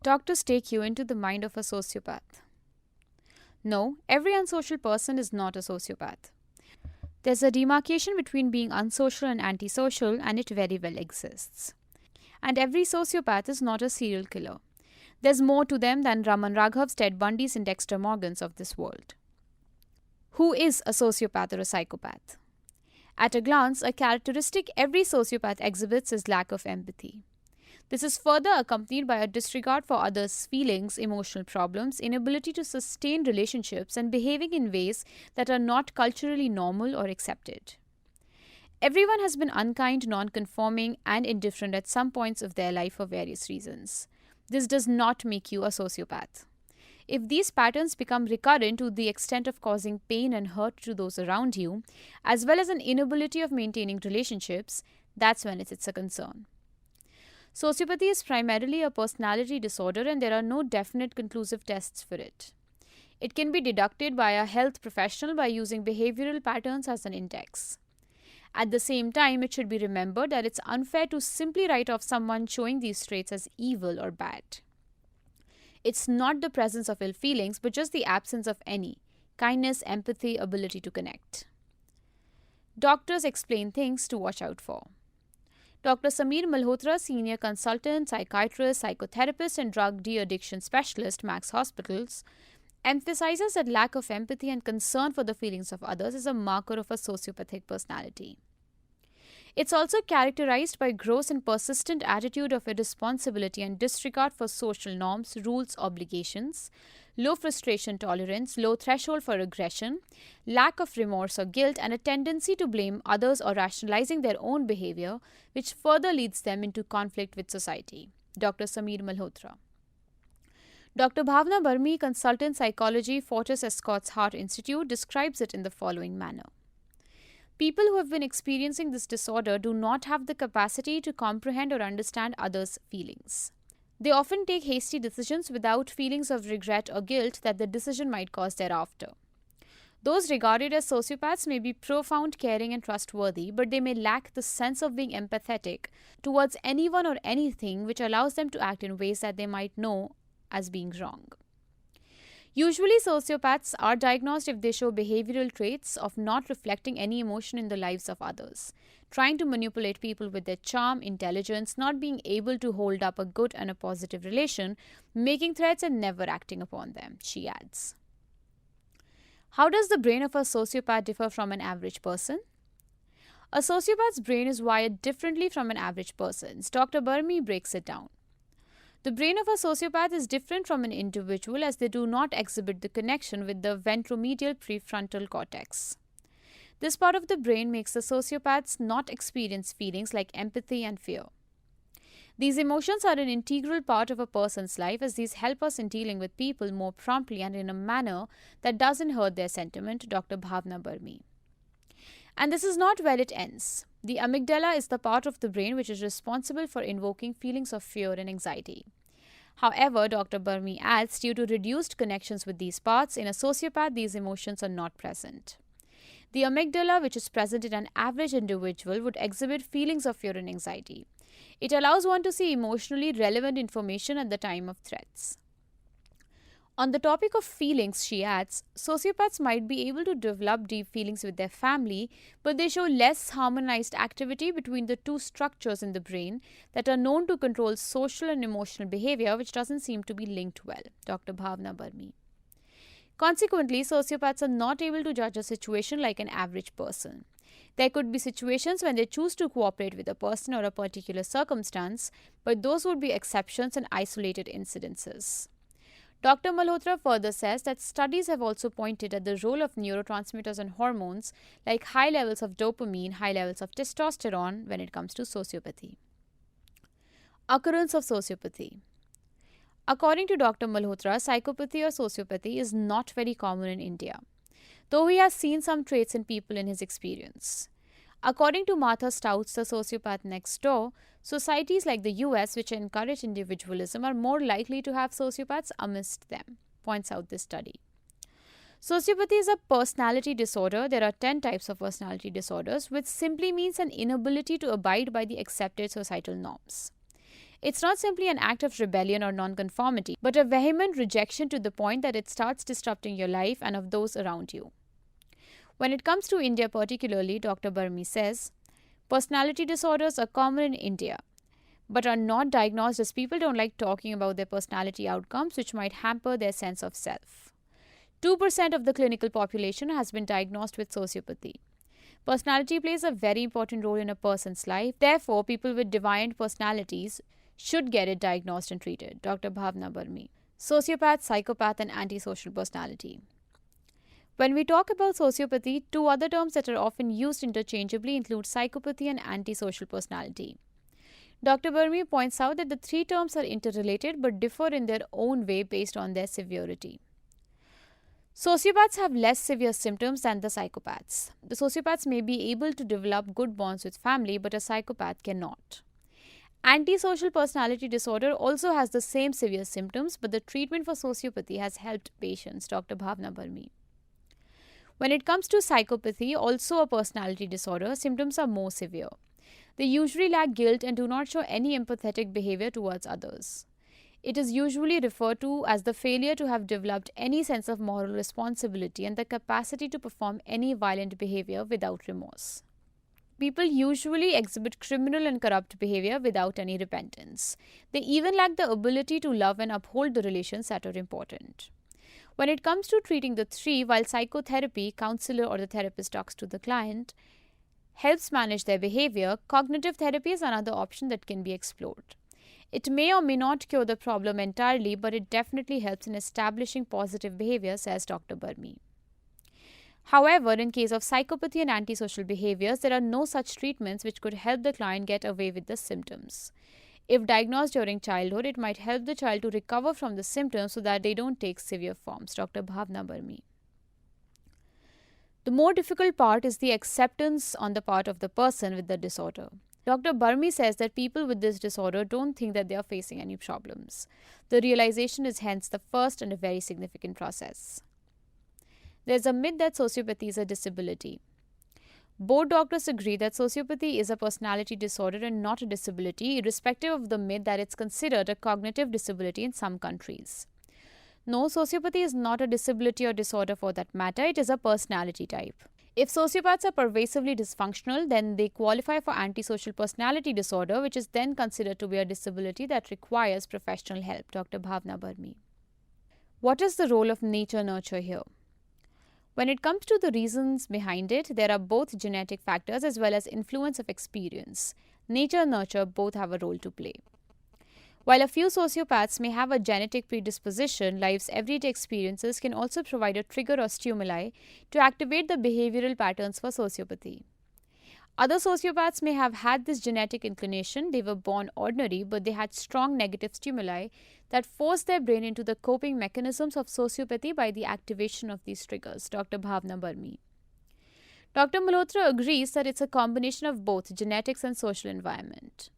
Doctors take you into the mind of a sociopath. No, every unsocial person is not a sociopath. There's a demarcation between being unsocial and antisocial, and it very well exists. And every sociopath is not a serial killer. There's more to them than Raman Raghav's Ted Bundys and Dexter Morgans of this world. Who is a sociopath or a psychopath? At a glance, a characteristic every sociopath exhibits is lack of empathy. This is further accompanied by a disregard for others' feelings, emotional problems, inability to sustain relationships, and behaving in ways that are not culturally normal or accepted. Everyone has been unkind, non-conforming, and indifferent at some points of their life for various reasons. This does not make you a sociopath. If these patterns become recurrent to the extent of causing pain and hurt to those around you, as well as an inability of maintaining relationships, that's when it's a concern. Sociopathy is primarily a personality disorder, and there are no definite conclusive tests for it. It can be deducted by a health professional by using behavioral patterns as an index. At the same time, it should be remembered that it's unfair to simply write off someone showing these traits as evil or bad. It's not the presence of ill feelings, but just the absence of any kindness, empathy, ability to connect. Doctors explain things to watch out for. Dr. Sameer Malhotra, senior consultant, psychiatrist, psychotherapist, and drug de-addiction specialist, Max Hospitals, emphasizes that lack of empathy and concern for the feelings of others is a marker of a sociopathic personality. It's also characterized by gross and persistent attitude of irresponsibility and disregard for social norms, rules, obligations, low frustration tolerance, low threshold for aggression, lack of remorse or guilt, and a tendency to blame others or rationalizing their own behavior, which further leads them into conflict with society. Dr. Sameer Malhotra. Dr. Bhavna Barmi, consultant psychology, Fortis Escorts Heart Institute, describes it in the following manner. People who have been experiencing this disorder do not have the capacity to comprehend or understand others' feelings. They often take hasty decisions without feelings of regret or guilt that the decision might cause thereafter. Those regarded as sociopaths may be profound, caring, and trustworthy, but they may lack the sense of being empathetic towards anyone or anything, which allows them to act in ways that they might know as being wrong. Usually, sociopaths are diagnosed if they show behavioral traits of not reflecting any emotion in the lives of others, trying to manipulate people with their charm, intelligence, not being able to hold up a good and a positive relation, making threats and never acting upon them, she adds. How does the brain of a sociopath differ from an average person? A sociopath's brain is wired differently from an average person's. Dr. Burmi breaks it down. The brain of a sociopath is different from an individual as they do not exhibit the connection with the ventromedial prefrontal cortex. This part of the brain makes the sociopaths not experience feelings like empathy and fear. These emotions are an integral part of a person's life as these help us in dealing with people more promptly and in a manner that doesn't hurt their sentiment, Dr. Bhavna Barmi. And this is not where it ends. The amygdala is the part of the brain which is responsible for invoking feelings of fear and anxiety. However, Dr. Burmi adds, due to reduced connections with these parts, in a sociopath these emotions are not present. The amygdala, which is present in an average individual, would exhibit feelings of fear and anxiety. It allows one to see emotionally relevant information at the time of threats. On the topic of feelings, she adds, sociopaths might be able to develop deep feelings with their family, but they show less harmonized activity between the two structures in the brain that are known to control social and emotional behavior, which doesn't seem to be linked well, Dr. Bhavna Barmi. Consequently, sociopaths are not able to judge a situation like an average person. There could be situations when they choose to cooperate with a person or a particular circumstance, but those would be exceptions and isolated incidences. Dr. Malhotra further says that studies have also pointed at the role of neurotransmitters and hormones like high levels of dopamine, high levels of testosterone when it comes to sociopathy. Occurrence of sociopathy. According to Dr. Malhotra, psychopathy or sociopathy is not very common in India, though he has seen some traits in people in his experience. According to Martha Stouts, the sociopath next door, societies like the US, which encourage individualism, are more likely to have sociopaths amidst them, points out this study. Sociopathy is a personality disorder. There are 10 types of personality disorders, which simply means an inability to abide by the accepted societal norms. It's not simply an act of rebellion or nonconformity, but a vehement rejection to the point that it starts disrupting your life and of those around you. When it comes to India particularly, Dr. Burmi says, personality disorders are common in India, but are not diagnosed as people don't like talking about their personality outcomes, which might hamper their sense of self. 2% of the clinical population has been diagnosed with sociopathy. Personality plays a very important role in a person's life. Therefore, people with deviant personalities should get it diagnosed and treated. Dr. Bhavna Burmi. Sociopath, psychopath, and antisocial personality. When we talk about sociopathy, two other terms that are often used interchangeably include psychopathy and antisocial personality. Dr. Burmi points out that the three terms are interrelated but differ in their own way based on their severity. Sociopaths have less severe symptoms than the psychopaths. The sociopaths may be able to develop good bonds with family, but a psychopath cannot. Antisocial personality disorder also has the same severe symptoms, but the treatment for sociopathy has helped patients. Dr. Bhavna Burmi. When it comes to psychopathy, also a personality disorder, symptoms are more severe. They usually lack guilt and do not show any empathetic behavior towards others. It is usually referred to as the failure to have developed any sense of moral responsibility and the capacity to perform any violent behavior without remorse. People usually exhibit criminal and corrupt behavior without any repentance. They even lack the ability to love and uphold the relations that are important. When it comes to treating the three, while psychotherapy, counselor or the therapist talks to the client, helps manage their behavior, cognitive therapy is another option that can be explored. It may or may not cure the problem entirely, but it definitely helps in establishing positive behavior, says Dr. Burmi. However, in case of psychopathy and antisocial behaviors, there are no such treatments which could help the client get away with the symptoms. If diagnosed during childhood, it might help the child to recover from the symptoms so that they don't take severe forms. Dr. Bhavna Burmi. The more difficult part is the acceptance on the part of the person with the disorder. Dr. Burmi says that people with this disorder don't think that they are facing any problems. The realization is hence the first and a very significant process. There's a myth that sociopathy is a disability. Both doctors agree that sociopathy is a personality disorder and not a disability, irrespective of the myth that it's considered a cognitive disability in some countries. No, sociopathy is not a disability or disorder for that matter, it is a personality type. If sociopaths are pervasively dysfunctional, then they qualify for antisocial personality disorder, which is then considered to be a disability that requires professional help. Dr. Bhavna Burmi. What is the role of nature-nurture here? When it comes to the reasons behind it, there are both genetic factors as well as influence of experience. Nature-nurture both have a role to play. While a few sociopaths may have a genetic predisposition, life's everyday experiences can also provide a trigger or stimuli to activate the behavioral patterns for sociopathy. Other sociopaths may have had this genetic inclination, they were born ordinary, but they had strong negative stimuli that forced their brain into the coping mechanisms of sociopathy by the activation of these triggers. Dr. Bhavna Burmi. Dr. Malhotra agrees that it's a combination of both genetics and social environment.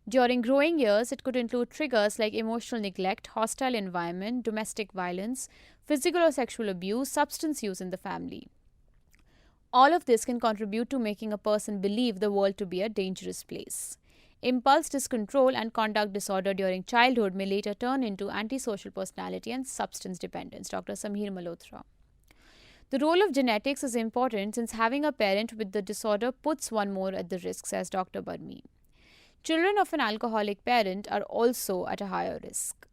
During growing years, it could include triggers like emotional neglect, hostile environment, domestic violence, physical or sexual abuse, substance use in the family. All of this can contribute to making a person believe the world to be a dangerous place. Impulse discontrol and conduct disorder during childhood may later turn into antisocial personality and substance dependence. Dr. Samir Malhotra. The role of genetics is important since having a parent with the disorder puts one more at the risk, says Dr. Burmi. Children of an alcoholic parent are also at a higher risk.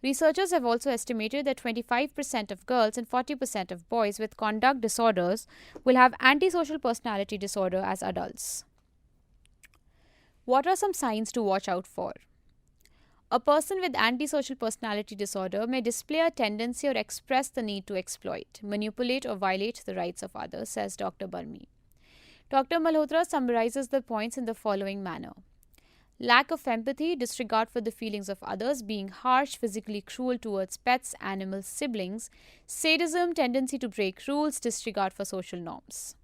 Researchers have also estimated that 25% of girls and 40% of boys with conduct disorders will have antisocial personality disorder as adults. What are some signs to watch out for? A person with antisocial personality disorder may display a tendency or express the need to exploit, manipulate, or violate the rights of others, says Dr. Burmi. Dr. Malhotra summarizes the points in the following manner. Lack of empathy, disregard for the feelings of others, being harsh, physically cruel towards pets, animals, siblings, sadism, tendency to break rules, disregard for social norms.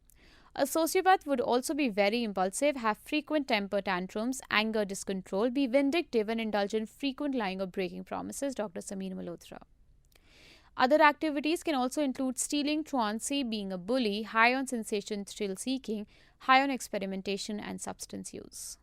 A sociopath would also be very impulsive, have frequent temper tantrums, anger, discontrol, be vindictive, and indulge in frequent lying or breaking promises, Dr. Samir Malhotra. Other activities can also include stealing, truancy, being a bully, high on sensation thrill seeking, high on experimentation, and substance use.